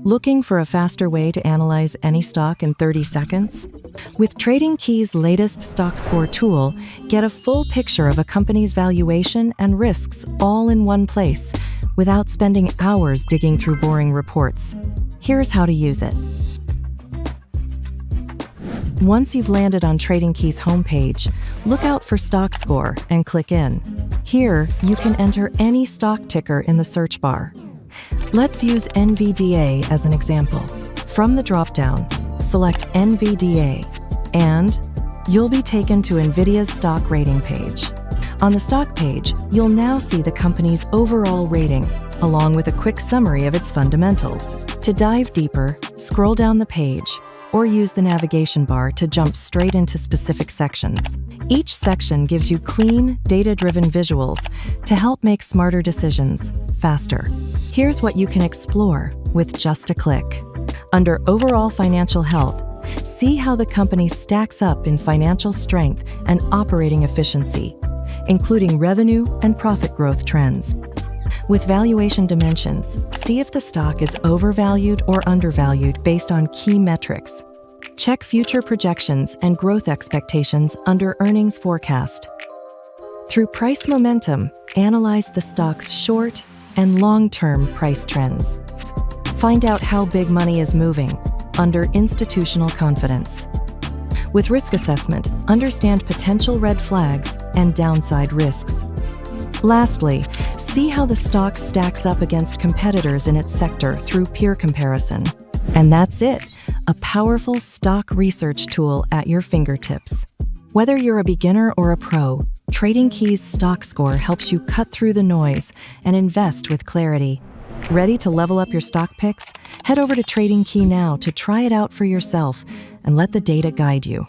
Looking for a faster way to analyze any stock in 30 seconds? With TradingKey's latest stock score tool, get a full picture of a company's valuation and risks all in one place, without spending hours digging through boring reports. Here's how to use it. Once you've landed on TradingKey's homepage, look out for Stock Score and click in. Here, you can enter any stock ticker in the search bar. Let's use NVDA as an example. From the drop-down, select NVDA, and you'll be taken to NVIDIA's stock rating page. On the stock page, you'll now see the company's overall rating, along with a quick summary of its fundamentals. To dive deeper, scroll down the page, or use the navigation bar to jump straight into specific sections. Each section gives you clean, data-driven visuals to help make smarter decisions faster. Here's what you can explore with just a click. Under Overall Financial Health, see how the company stacks up in financial strength and operating efficiency, including revenue and profit growth trends. With Valuation Dimensions, see if the stock is overvalued or undervalued based on key metrics. Check future projections and growth expectations under Earnings Forecast. Through Price Momentum, analyze the stock's short and long-term price trends. Find out how big money is moving under Institutional Confidence. With Risk Assessment, understand potential red flags and downside risks. Lastly, see how the stock stacks up against competitors in its sector through peer comparison. And that's it, a powerful stock research tool at your fingertips. Whether you're a beginner or a pro, TradingKey's stock score helps you cut through the noise and invest with clarity. Ready to level up your stock picks? Head over to TradingKey now to try it out for yourself and let the data guide you.